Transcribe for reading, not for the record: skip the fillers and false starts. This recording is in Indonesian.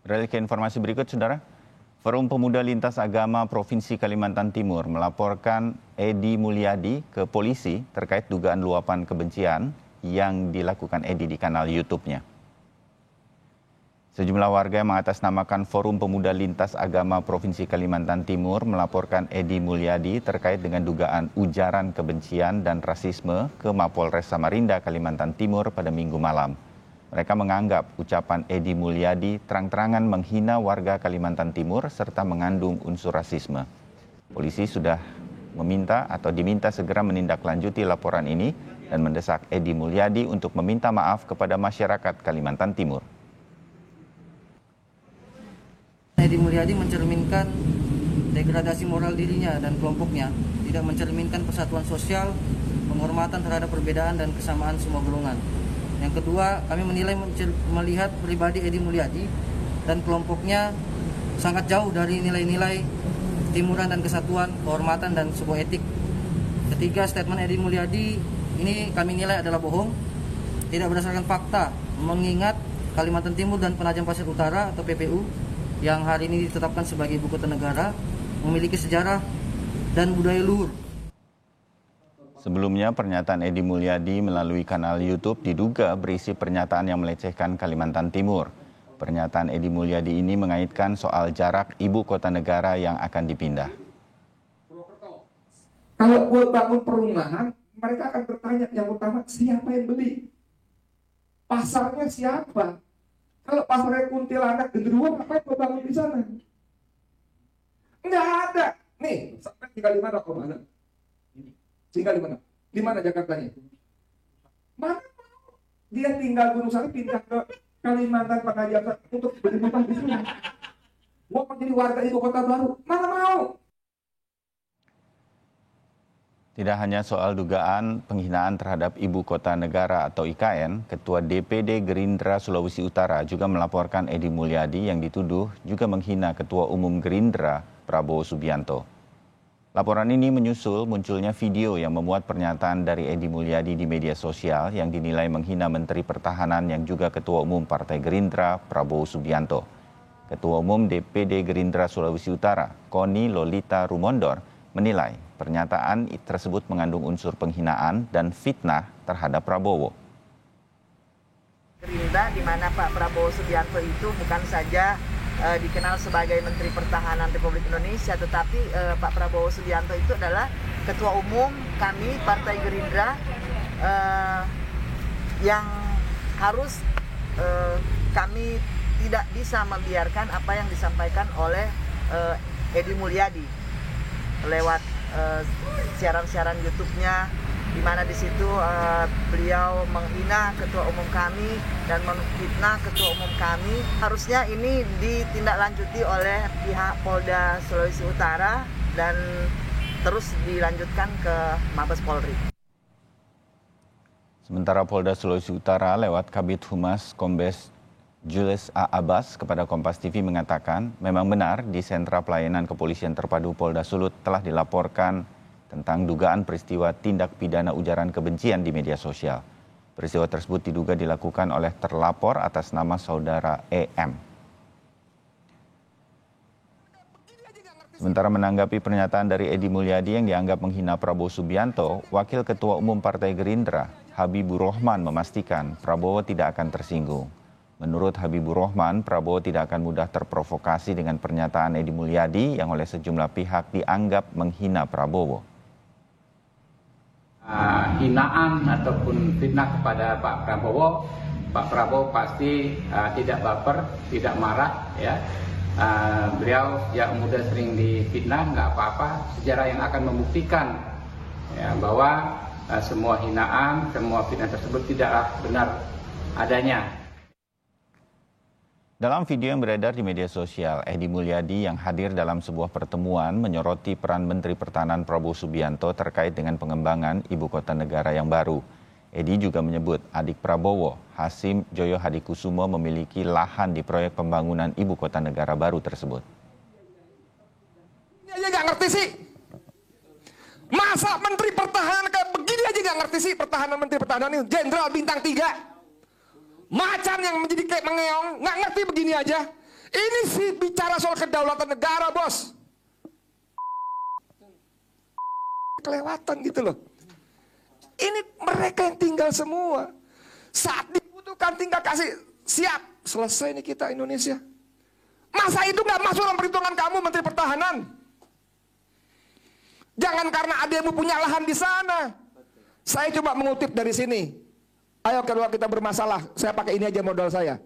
Beralih ke informasi berikut, Saudara. Forum Pemuda Lintas Agama Provinsi Kalimantan Timur melaporkan Edi Mulyadi ke polisi terkait dugaan luapan kebencian yang dilakukan Edi di kanal YouTube-nya. Sejumlah warga yang mengatasnamakan Forum Pemuda Lintas Agama Provinsi Kalimantan Timur melaporkan Edi Mulyadi terkait dengan dugaan ujaran kebencian dan rasisme ke Mapolres Samarinda, Kalimantan Timur pada Minggu malam. Mereka menganggap ucapan Edi Mulyadi terang-terangan menghina warga Kalimantan Timur serta mengandung unsur rasisme. Polisi sudah diminta segera menindaklanjuti laporan ini dan mendesak Edi Mulyadi untuk meminta maaf kepada masyarakat Kalimantan Timur. Edi Mulyadi mencerminkan degradasi moral dirinya dan kelompoknya, tidak mencerminkan persatuan sosial, penghormatan terhadap perbedaan dan kesamaan semua golongan. Yang kedua, kami melihat pribadi Edi Mulyadi dan kelompoknya sangat jauh dari nilai-nilai ketimuran dan kesatuan, kehormatan dan sebuah etik. Ketiga, statement Edi Mulyadi ini kami nilai adalah bohong, tidak berdasarkan fakta, mengingat Kalimantan Timur dan Penajam Pasir Utara atau PPU yang hari ini ditetapkan sebagai ibu kota negara memiliki sejarah dan budaya luhur. Sebelumnya, pernyataan Edi Mulyadi melalui kanal YouTube diduga berisi pernyataan yang melecehkan Kalimantan Timur. Pernyataan Edi Mulyadi ini mengaitkan soal jarak ibu kota negara yang akan dipindah. Kalau buat bangun perumahan, mereka akan bertanya yang utama, siapa yang beli? Pasarnya siapa? Kalau pasarnya kuntilanak genderuwo, ngapain mau bangun di sana? Nggak ada. Nih, sampai tinggal di mana kok mana? Tinggal di mana? Di mana Jakartanya? Mana mau? Dia tinggal Gunung Sari pindah ke Kalimantan Penajam untuk beli rumah di sini. Mau menjadi warga ibu kota baru? Mana mau? Tidak hanya soal dugaan penghinaan terhadap Ibu Kota Negara atau IKN, Ketua DPD Gerindra Sulawesi Utara juga melaporkan Edi Mulyadi yang dituduh juga menghina Ketua Umum Gerindra Prabowo Subianto. Laporan ini menyusul munculnya video yang memuat pernyataan dari Edi Mulyadi di media sosial yang dinilai menghina Menteri Pertahanan yang juga Ketua Umum Partai Gerindra Prabowo Subianto. Ketua Umum DPD Gerindra Sulawesi Utara, Koni Lolita Rumondor, menilai pernyataan tersebut mengandung unsur penghinaan dan fitnah terhadap Prabowo. Gerindra di mana Pak Prabowo Subianto itu bukan saja dikenal sebagai Menteri Pertahanan Republik Indonesia, tetapi Pak Prabowo Subianto itu adalah Ketua Umum kami Partai Gerindra yang harus kami tidak bisa membiarkan apa yang disampaikan oleh Edi Mulyadi lewat siaran-siaran YouTube-nya, di mana di situ beliau menghina ketua umum kami dan memfitnah ketua umum kami. Harusnya ini ditindaklanjuti oleh pihak Polda Sulawesi Utara dan terus dilanjutkan ke Mabes Polri. Sementara Polda Sulawesi Utara lewat Kabid Humas Kombes Julius A. Abbas kepada Kompas TV mengatakan memang benar di Sentra Pelayanan Kepolisian Terpadu Polda Sulut telah dilaporkan tentang dugaan peristiwa tindak pidana ujaran kebencian di media sosial. Peristiwa tersebut diduga dilakukan oleh terlapor atas nama saudara EM. Sementara menanggapi pernyataan dari Edi Mulyadi yang dianggap menghina Prabowo Subianto, Wakil Ketua Umum Partai Gerindra, Habibur Rahman memastikan Prabowo tidak akan tersinggung. Menurut Habibur Rahman, Prabowo tidak akan mudah terprovokasi dengan pernyataan Edi Mulyadi yang oleh sejumlah pihak dianggap menghina Prabowo. Hinaan ataupun fitnah kepada Pak Prabowo pasti tidak baper, tidak marah, ya. Beliau yang mudah sering difitnah, nggak apa-apa. Sejarah yang akan membuktikan ya, bahwa semua hinaan, semua fitnah tersebut tidaklah benar adanya. Dalam video yang beredar di media sosial, Edi Mulyadi yang hadir dalam sebuah pertemuan menyoroti peran Menteri Pertahanan Prabowo Subianto terkait dengan pengembangan ibu kota negara yang baru. Edi juga menyebut adik Prabowo, Hasim Joyo Hadikusumo, memiliki lahan di proyek pembangunan ibu kota negara baru tersebut. Ini aja nggak ngerti sih. Masa Menteri Pertahanan kayak begini aja nggak ngerti sih, Menteri Pertahanan ini Jenderal bintang 3. Macan yang menjadi kayak mengeong, nggak ngerti begini aja. Ini sih bicara soal kedaulatan negara, bos. Kelewatan gitu loh. Ini mereka yang tinggal semua. Saat dibutuhkan tinggal kasih, siap. Selesai nih kita Indonesia. Masa itu nggak masuk dalam perhitungan kamu, Menteri Pertahanan? Jangan karena ademu punya lahan di sana. Saya coba mengutip dari sini. Ayo kalau kita bermasalah, saya pakai ini aja modal saya.